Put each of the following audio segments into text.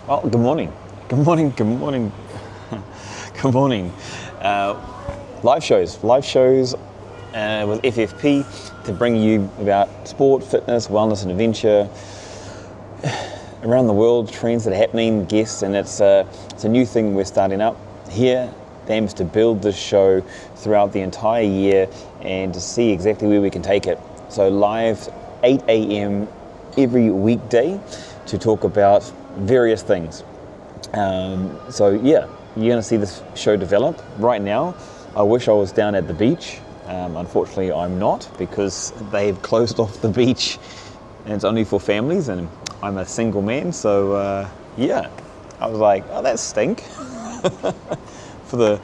Well, good morning. Good morning. Good morning. Good morning. Live shows with FFP to bring you about sport, fitness, wellness and adventure around the world, trends that are happening, guests, and it's a new thing we're starting up here. The aim is to build this show throughout the entire year and to see exactly where we can take it. So live 8 a.m. every weekday to talk about various things. So yeah, you're going to see this show develop. Right now, I wish I was down at the beach. Unfortunately, I'm not because they've closed off the beach and it's only for families and I'm a single man. So yeah, I was like, oh, that stink. for the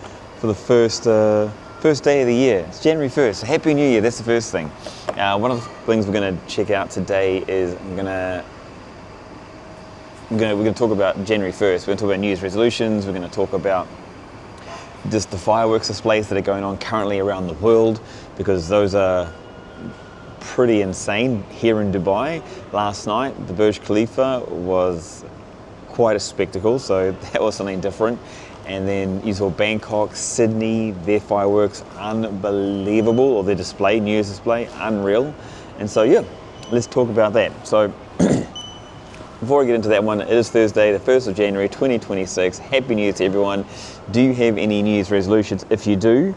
first day of the year. It's January 1st. Happy New Year. That's the first thing. One of the things we're going to check out today is we're going to talk about January 1st. We're going to talk about New Year's resolutions. We're going to talk about just the fireworks displays that are going on currently around the world, because those are pretty insane. Here in Dubai last night, the Burj Khalifa was quite a spectacle, so that was something different. And then you saw Bangkok, Sydney, their fireworks, unbelievable, or their display, New Year's display, unreal. And so yeah, let's talk about that. So before I get into that one, it is Thursday, the 1st of January 2026. Happy New Year to everyone. Do you have any New Year's resolutions? If you do,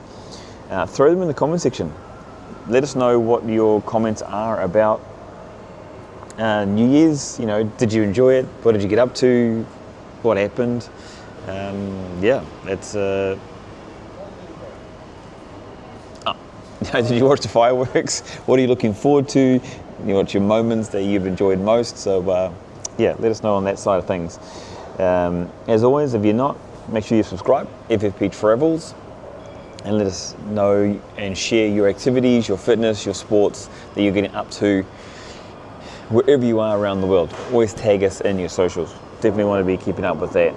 throw them in the comment section. Let us know what your comments are about New Year's. You know, did you enjoy it? What did you get up to? What happened? Yeah, it's... did you watch the fireworks? What are you looking forward to? What's your moments that you've enjoyed most? So yeah, let us know on that side of things. As always, if you're not, make sure you subscribe, FFP Travels, and let us know and share your activities, your fitness, your sports that you're getting up to wherever you are around the world. Always tag us in your socials. Definitely want to be keeping up with that.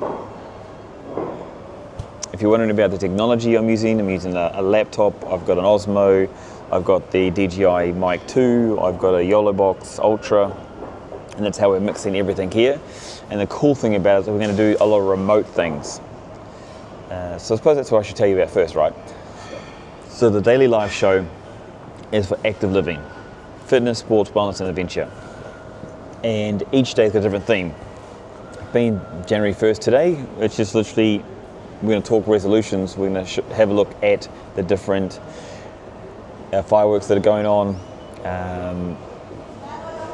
If you're wondering about the technology I'm using a laptop. I've got an Osmo, I've got the DJI Mic 2, I've got a YOLO Box Ultra, and that's how we're mixing everything here. And the cool thing about it is that we're going to do a lot of remote things. So I suppose that's what I should tell you about first, right? So the daily live show is for active living, fitness, sports, wellness, and adventure. And each day's got a different theme. Being January 1st today, it's just literally, we're going to talk resolutions. We're going to have a look at the different fireworks that are going on.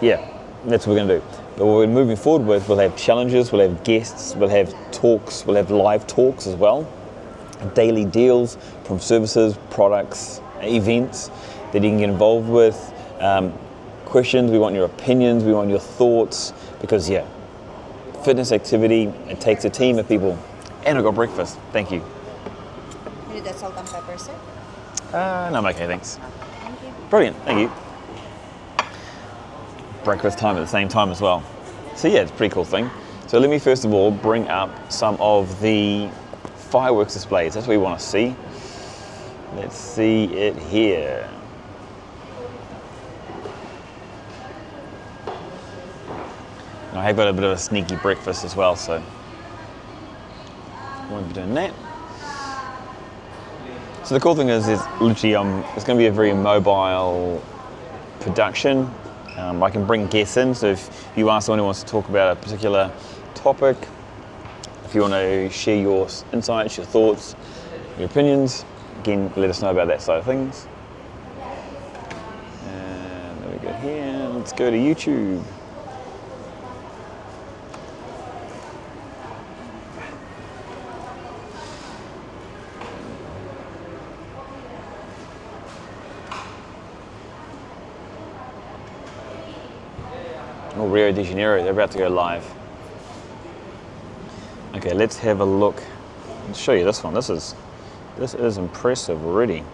Yeah, that's what we're going to do. But what we're moving forward with, we'll have challenges, we'll have guests, we'll have talks, we'll have live talks as well. Daily deals from services, products, events that you can get involved with. Questions, we want your opinions, we want your thoughts, because yeah, fitness activity, it takes a team of people. And I got breakfast, thank you. You need that salt and pepper, sir? No, I'm okay, thanks. Thank you. Brilliant, thank you. Breakfast time at the same time as well. So yeah, it's a pretty cool thing. So let me first of all bring up some of the fireworks displays. That's what we want to see. Let's see it here. I have got a bit of a sneaky breakfast as well, so won't be doing that. So the cool thing is literally it's going to be a very mobile production. I can bring guests in, so if you ask someone who wants to talk about a particular topic, if you want to share your insights, your thoughts, your opinions, again, let us know about that side of things. And there we go here. Let's go to YouTube. Oh, Rio de Janeiro, they're about to go live. Okay, let's have a look. I'll show you this one. This is impressive already.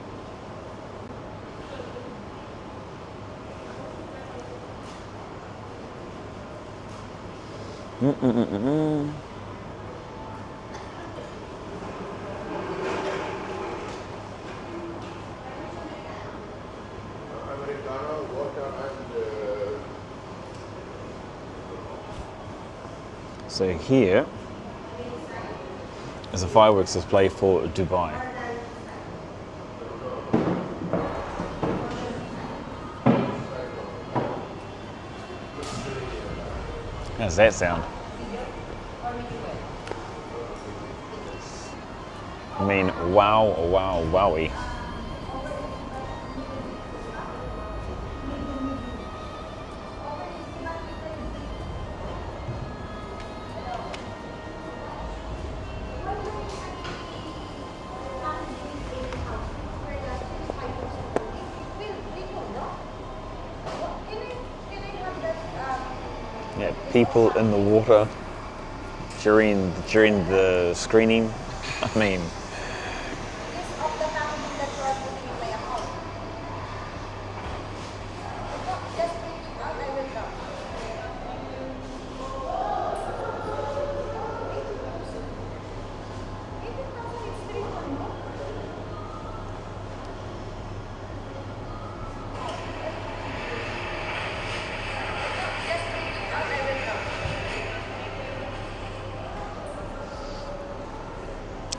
So here is a fireworks display for Dubai. How does that sound? I mean, wow, wow, wowie. Yeah, people in the water during the screening. I mean,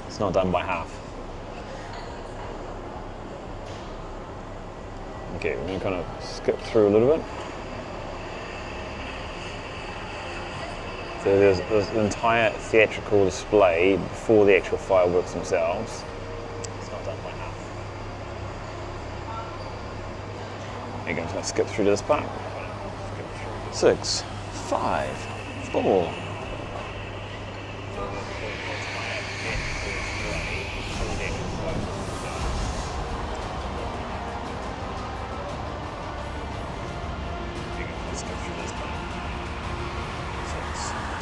it's not done by half. Okay, we're going to kind of skip through a little bit. So there's an entire theatrical display before the actual fireworks themselves. It's not done by half. There you go, I'm just going to skip through to this part. 6, 5, 4.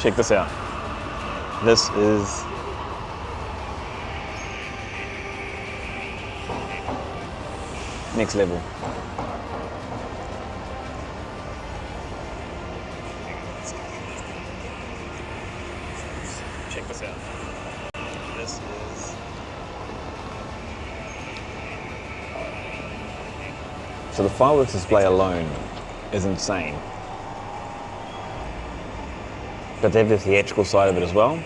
Check this out. This is next level. Check this out. This is so the fireworks display alone is insane. But they have the theatrical side of it as well.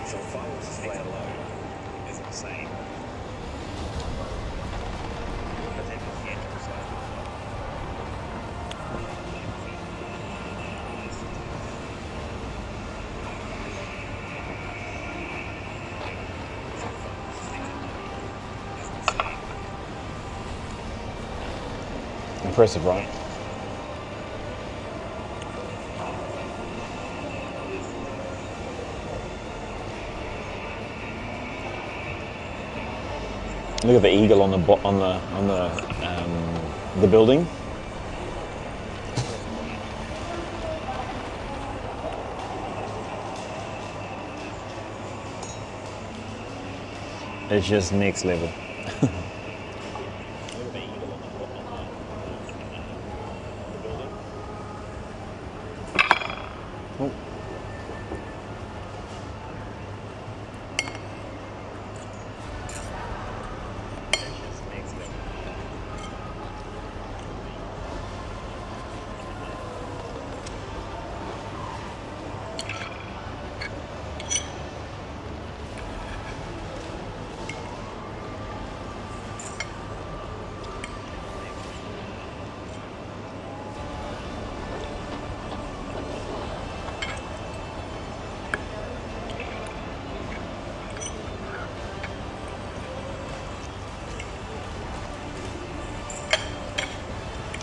So the fireworks display alone is insane. But they have the theatrical side of it. Impressive, right? Look at the eagle on the building. It's just next level. Oh.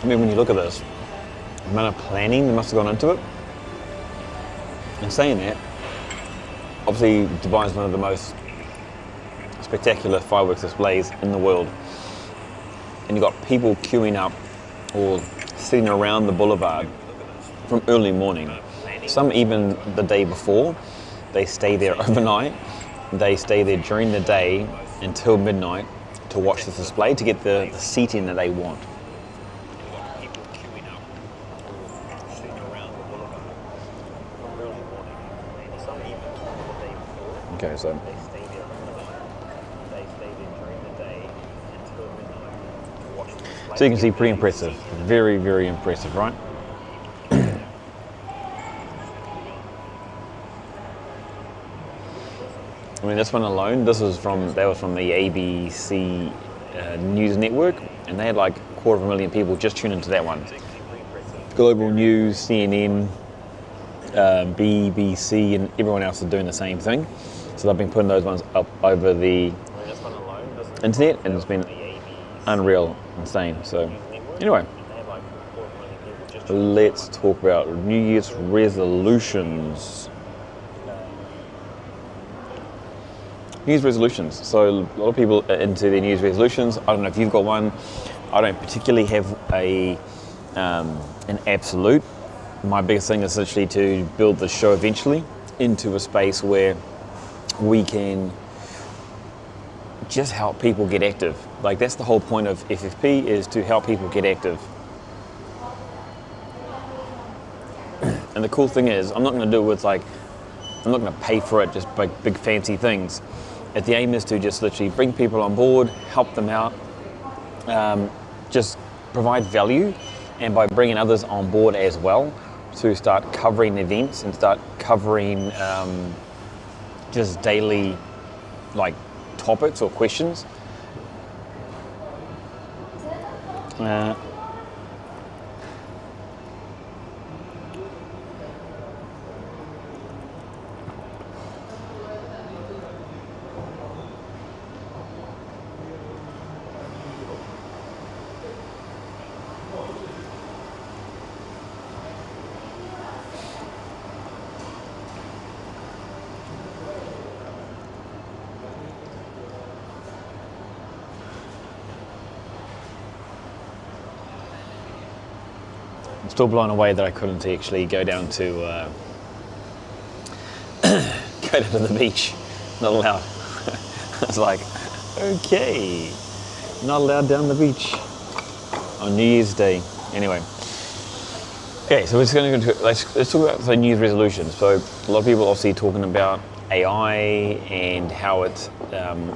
I mean, when you look at this, the amount of planning that must have gone into it. And saying that, obviously Dubai is one of the most spectacular fireworks displays in the world. And you've got people queuing up or sitting around the boulevard from early morning. Some even the day before. They stay there overnight. They stay there during the day until midnight to watch this display, to get the seating that they want. Okay, so you can see, pretty impressive. Very, very impressive, right? I mean, this one alone, that was from the ABC News Network, and they had like 250,000 people just tune into that one. Global News, CNN, BBC, and everyone else is doing the same thing. So they've been putting those ones up over the internet, and it's been unreal, insane. So anyway, let's talk about New Year's resolutions. New Year's resolutions. So a lot of people are into their New Year's resolutions. I don't know if you've got one. I don't particularly have an absolute. My biggest thing is literally to build the show eventually into a space where we can just help people get active. Like, that's the whole point of FFP, is to help people get active. And the cool thing is, I'm not going to do it with I'm not going to pay for it, just big fancy things. The aim is to just literally bring people on board, help them out, just provide value, and by bringing others on board as well, to start covering events and start covering just daily topics or questions. I'm still blown away that I couldn't actually go down to go down to the beach. Not allowed. I was like, okay, not allowed down the beach on New Year's Day. Anyway, okay, so we're just going to let's talk about New Year's resolutions. So a lot of people obviously talking about AI and how it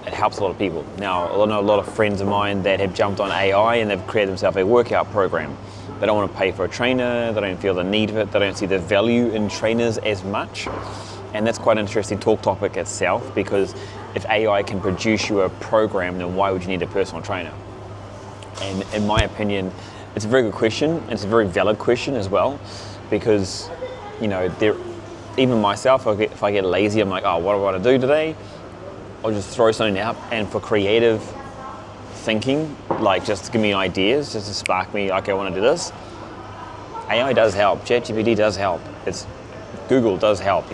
helps a lot of people. Now, I know a lot of friends of mine that have jumped on AI and they've created themselves a workout program. They don't want to pay for a trainer, they don't feel the need of it, they don't see the value in trainers as much. And that's quite an interesting talk topic itself, because if AI can produce you a program, then why would you need a personal trainer? And in my opinion, it's a very good question. It's a very valid question as well, because, even myself, if I get lazy, I'm like, oh, what do I want to do today? I'll just throw something out, and for creative thinking, just to give me ideas, just to spark me, okay, I want to do this. AI does help. ChatGPT does help. Google does help.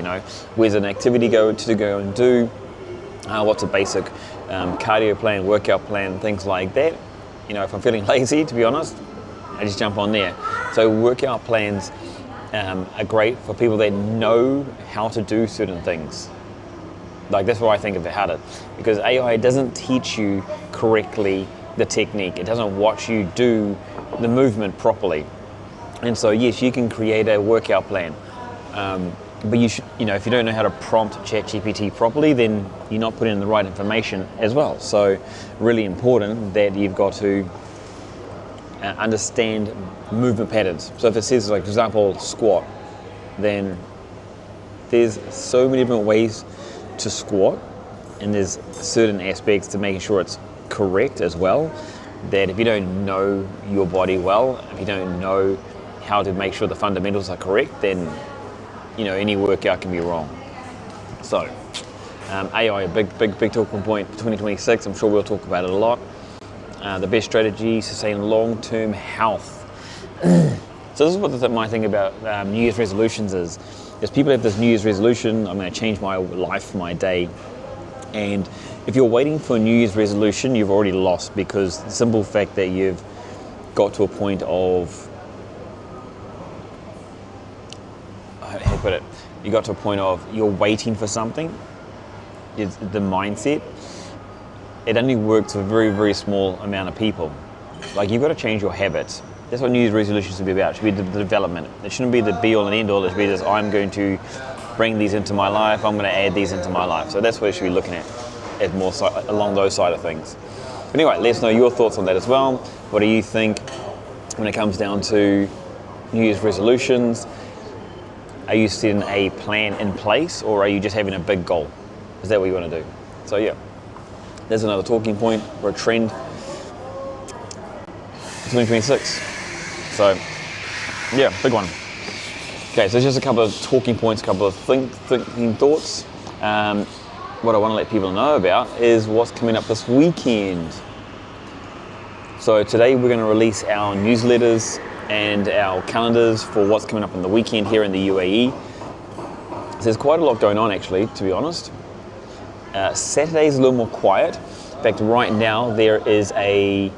Where's an activity to go and do? What's a basic cardio plan, workout plan, things like that. If I'm feeling lazy, to be honest, I just jump on there. So workout plans are great for people that know how to do certain things. That's what I think of it, because AI doesn't teach you correctly the technique. It doesn't watch you do the movement properly. And so yes, you can create a workout plan, but you should, if you don't know how to prompt ChatGPT properly, then you're not putting in the right information as well. So really important that you've got to understand movement patterns. So if it says, for example, squat, then there's so many different ways to squat, and there's certain aspects to making sure it's correct as well, that if you don't know your body well, if you don't know how to make sure the fundamentals are correct, then any workout can be wrong. So AI, a big talking point for 2026. I'm sure we'll talk about it a lot. The best strategy, sustain long-term health. So this is what my thing about New Year's resolutions is people have this New Year's resolution, I'm going to change my life, my day. And if you're waiting for a New Year's resolution, you've already lost, because the simple fact that you've got to a point of, how do I put it? You got to a point of you're waiting for something. It's the mindset. It only works for a very, very small amount of people. Like, you've got to change your habits. That's what New Year's resolutions should be about. It should be the development. It shouldn't be the be all and end all. It should be just, I'm going to bring these into my life. I'm going to add these into my life. So that's what it should be looking at more along those side of things. But anyway, let us know your thoughts on that as well. What do you think when it comes down to New Year's resolutions? Are you setting a plan in place, or are you just having a big goal? Is that what you want to do? So yeah, there's another talking point or a trend. 2026. So yeah, big one. Okay, so just a couple of talking points, a couple of thinking thoughts. What I want to let people know about is what's coming up this weekend. So today we're going to release our newsletters and our calendars for what's coming up in the weekend here in the UAE. So there's quite a lot going on, actually, to be honest. Saturday's a little more quiet. In fact, right now there is a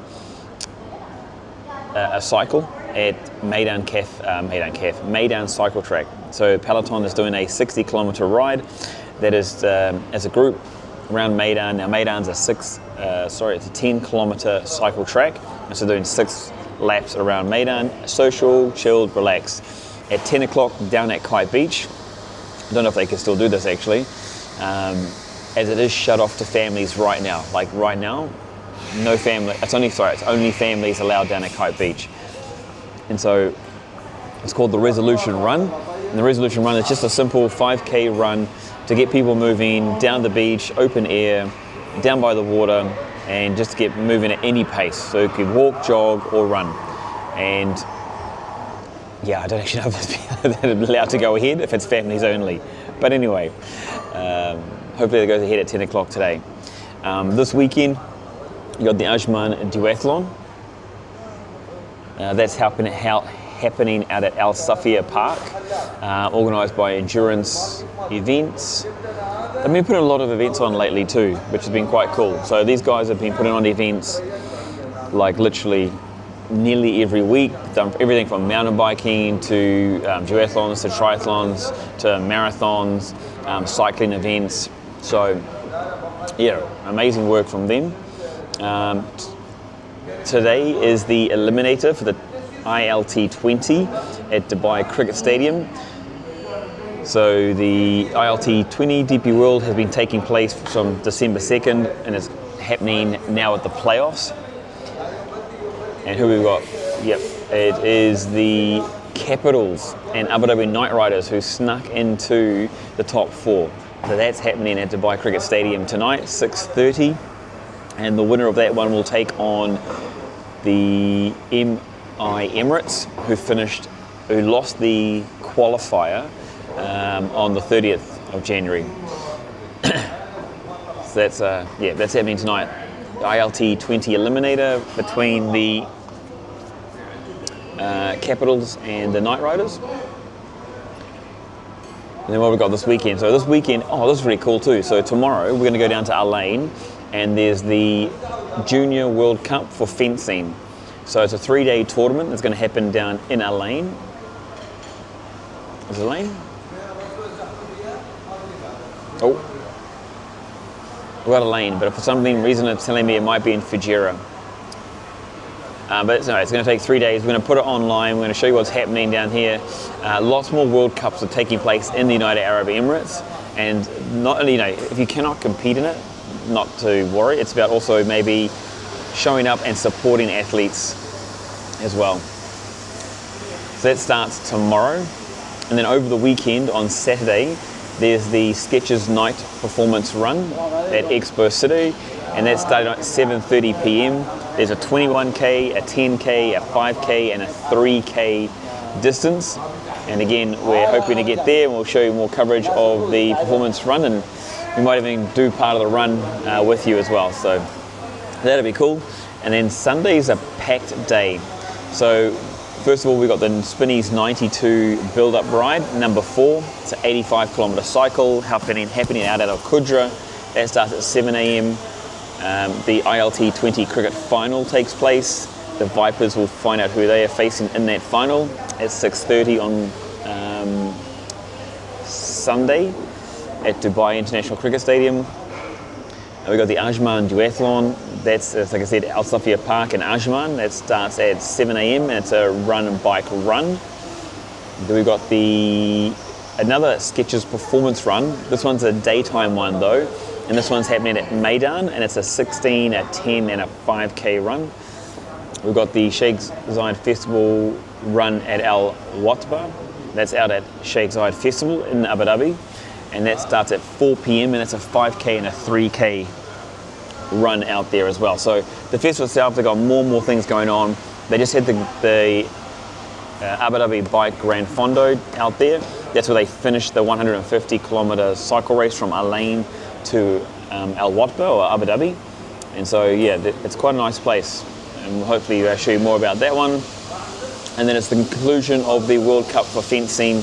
cycle at Meydan Cycle Track. So Peloton is doing a 60-kilometer ride that is as a group around Meydan. Now Meydan's it's a 10-kilometer cycle track, and so doing 6 laps around Meydan. Social, chilled, relax. At 10 o'clock down at Kite Beach. I don't know if they can still do this actually, as it is shut off to families right now. Like right now, no family. It's only families allowed down at Kite Beach. And so it's called the Resolution Run. And the Resolution Run is just a simple 5K run to get people moving down the beach, open air, down by the water, and just to get moving at any pace. So you can walk, jog, or run. And yeah, I don't actually know if they're allowed to go ahead, if it's families only. But anyway, hopefully it goes ahead at 10 o'clock today. This weekend, you got the Ajman Duathlon. That's happening out at Al Safia Park, organised by Endurance Events. They've been putting a lot of events on lately too, which has been quite cool. So these guys have been putting on events like literally nearly every week, done everything from mountain biking to duathlons to triathlons to marathons, cycling events. So yeah, amazing work from them. Today is the eliminator for the ILT 20 at Dubai Cricket Stadium. So the ILT 20 DP World has been taking place from December 2nd and is happening now at the playoffs. And who we've got? Yep, it is the Capitals and Abu Dhabi Knight Riders who snuck into the top 4. So that's happening at Dubai Cricket Stadium tonight, 6:30. And the winner of that one will take on the MI Emirates, who lost the qualifier on the 30th of January. So that's happening tonight. The ILT 20 eliminator between the Capitals and the Knight Riders. And then what we've got this weekend. So this weekend, this is really cool too. So tomorrow we're going to go down to Al Ain, and there's the Junior World Cup for fencing. So it's a 3-day tournament that's going to happen down in Al Ain. Is it Al Ain? Oh. We've got Al Ain, but for some reason it's telling me it might be in Fujairah. But it's going to take 3 days. We're going to put it online. We're going to show you what's happening down here. Lots more World Cups are taking place in the United Arab Emirates. And not only, if you cannot compete in it, not to worry. It's about also maybe showing up and supporting athletes as well. So that starts tomorrow. And then over the weekend on Saturday, there's the Skechers Night Performance Run at Expo City. And that started at 7:30 p.m. There's a 21k, a 10k, a 5k, and a 3k distance. And again, we're hoping to get there, and we'll show you more coverage of the performance run, and we might even do part of the run with you as well. So that'll be cool. And then Sunday's a packed day. So First of all, we've got the Spinneys 92 build-up ride, number 4. It's an 85-kilometre cycle happening out at Al Qudra. That starts at 7 a.m. The ILT 20 cricket final takes place. The Vipers will find out who they are facing in that final at 6:30 on Sunday at Dubai International Cricket Stadium. And we've got the Ajman Duathlon. That's, like I said, Al Safia Park in Ajman. That starts at 7 a.m. and it's a run and bike run. Then we've got another Skechers performance run. This one's a daytime one though, and this one's happening at Maidan, and it's a 16, a 10 and a 5k run. We've got the Sheikh Zayed Festival run at Al Watba. That's out at Sheikh Zayed Festival in Abu Dhabi, and that starts at 4 p.m. and it's a 5k and a 3k run out there as well. So the festival itself, they've got more and more things going on. They just had the Abu Dhabi Bike Grand Fondo out there. That's where they finished the 150 kilometre cycle race from Al Ain to Al Watba or Abu Dhabi. And so yeah, it's quite a nice place, and hopefully I'll show you more about that one. And then it's the conclusion of the World Cup for fencing.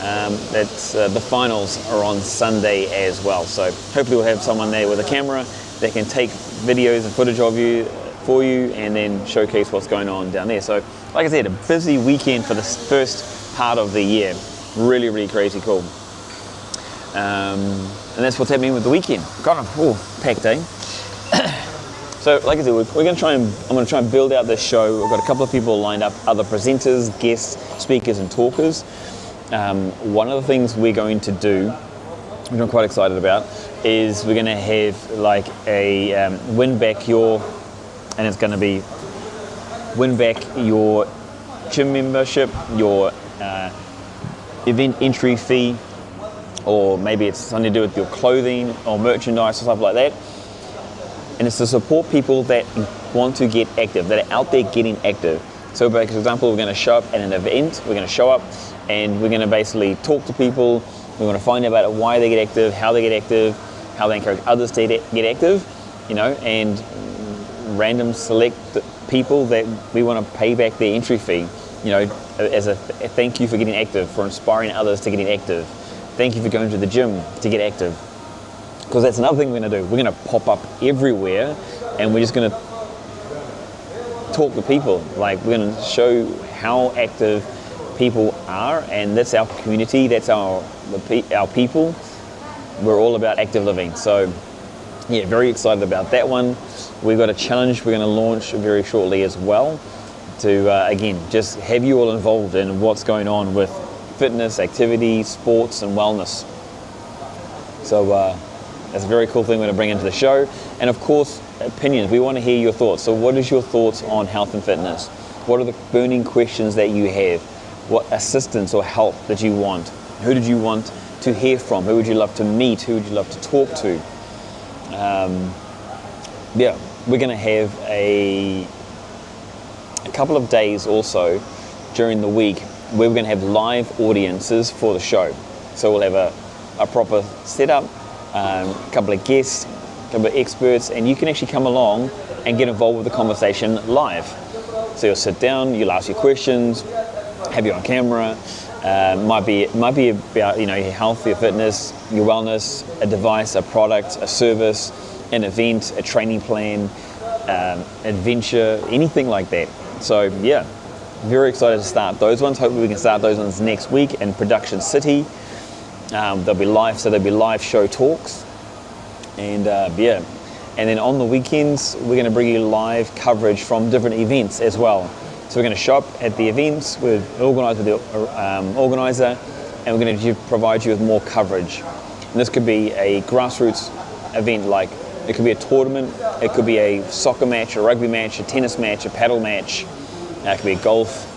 The finals are on Sunday as well. So hopefully we'll have someone there with a camera that can take videos and footage of you for you and then showcase what's going on down there. So like I said, a busy weekend for this first part of the year. Really, really crazy cool. And that's what's happening with the weekend. Got a packed day. So like I said, I'm going to try and build out this show. We've got a couple of people lined up, other presenters, guests, speakers and talkers. One of the things we're going to do, which I'm quite excited about, is we're going to have like a win back your, and it's going to be win back your gym membership, your event entry fee, or maybe it's something to do with your clothing or merchandise or stuff like that. And it's to support people that want to get active, that are out there getting active. So for example, we're going to show up at an event, we're going to show up and we're going to basically talk to people. We're going to find out about why they get active, how they get active, how they encourage others to get active, and random select people that we want to pay back their entry fee, as a thank you for getting active, for inspiring others to getting active. Thank you for going to the gym to get active. Because that's another thing we're going to do. We're going to pop up everywhere and we're just going to talk to people. Like, we're going to show how active people are, and that's our community, that's our people. We're all about active living. So yeah, very excited about that one. We've got a challenge we're going to launch very shortly as well to again just have you all involved in what's going on with fitness, activity, sports and wellness. So that's a very cool thing we're going to bring into the show. And of course, opinions. We want to hear your thoughts. So what is your thoughts on health and fitness? What are the burning questions that you have? What assistance or help that you want? Who did you want to hear from? Who would you love to meet? Who would you love to talk to? Yeah, we're going to have a couple of days also during the week where we're going to have live audiences for the show. So we'll have a proper setup, a couple of guests, a couple of experts, and you can actually come along and get involved with the conversation live. So you'll sit down, you'll ask your questions, have you on camera. Might be about your health, your fitness, your wellness, a device, a product, a service, an event, a training plan, adventure, anything like that. So yeah, very excited to start those ones. Hopefully we can start those ones next week in Production City. They'll be live show talks, and yeah. And then on the weekends, we're going to bring you live coverage from different events as well. So we're going to show up at the events, we're organised with the organiser, and we're going to provide you with more coverage. And this could be a grassroots event, like it could be a tournament, it could be a soccer match, a rugby match, a tennis match, a paddle match, it could be a golf,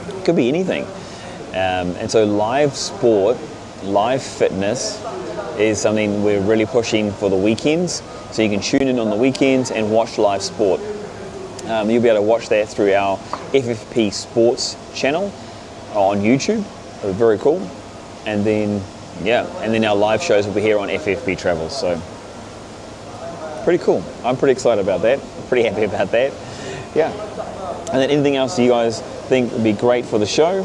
it could be anything. And so live sport, live fitness is something we're really pushing for the weekends. So you can tune in on the weekends and watch live sport. You'll be able to watch that through our FFP Sports channel on YouTube. Very cool. And then, yeah, and then our live shows will be here on FFP Travel. So pretty cool. I'm pretty excited about that. Pretty happy about that. Yeah. And then anything else you guys think would be great for the show?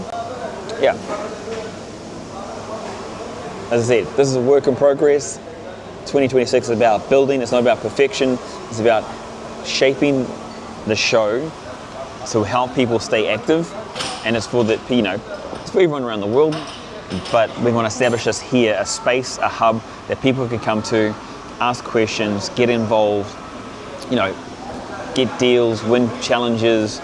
Yeah. As I said, this is a work in progress. 2026 is about building. It's not about perfection. It's about shaping the show to help people stay active. And it's for the, you know, it's for everyone around the world. But we want to establish this here, a space, a hub that people can come to, ask questions, get involved, you know, get deals, win challenges,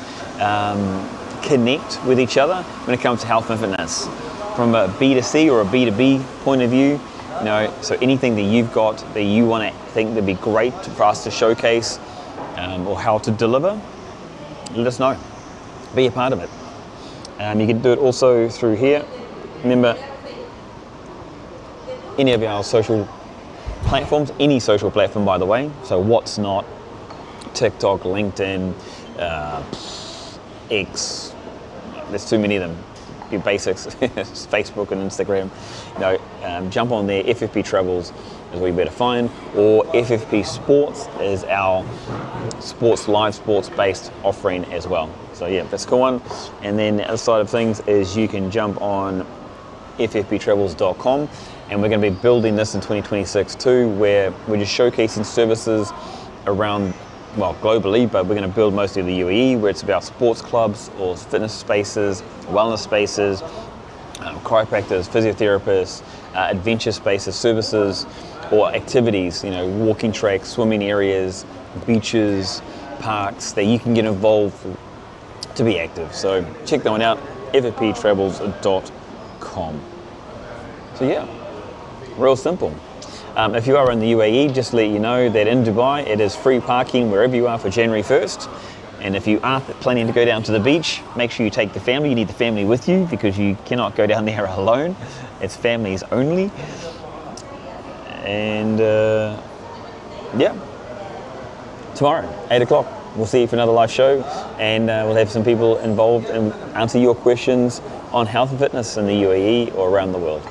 connect with each other when it comes to health and fitness. From a B2C or a B2B point of view, you know, so anything that you've got that you want to think that'd be great for us to showcase or how to deliver, let us know. Be a part of it. You can do it also through here. Remember, any of our social platforms, any social platform by the way, so what's not, TikTok, LinkedIn, X, there's too many of them. Your basics, Facebook and Instagram, you know, jump on there. FFP Travels is where you better find, or FFP Sports is our live sports based offering as well. So yeah, that's a cool one. And then the other side of things is you can jump on ffptravels.com, and we're going to be building this in 2026 too, where we're just showcasing services around, well, globally, but we're going to build mostly the UAE, where it's about sports clubs or fitness spaces, wellness spaces, chiropractors, physiotherapists, adventure spaces, services, or activities, you know, walking tracks, swimming areas, beaches, parks that you can get involved to be active. So check that one out, ffptravels.com. So yeah, real simple. If you are in the UAE, just to let you know that in Dubai, it is free parking wherever you are for January 1st. And if you are planning to go down to the beach, make sure you take the family. You need the family with you because you cannot go down there alone. It's families only. And yeah, tomorrow, 8 o'clock, we'll see you for another live show. And we'll have some people involved and answer your questions on health and fitness in the UAE or around the world.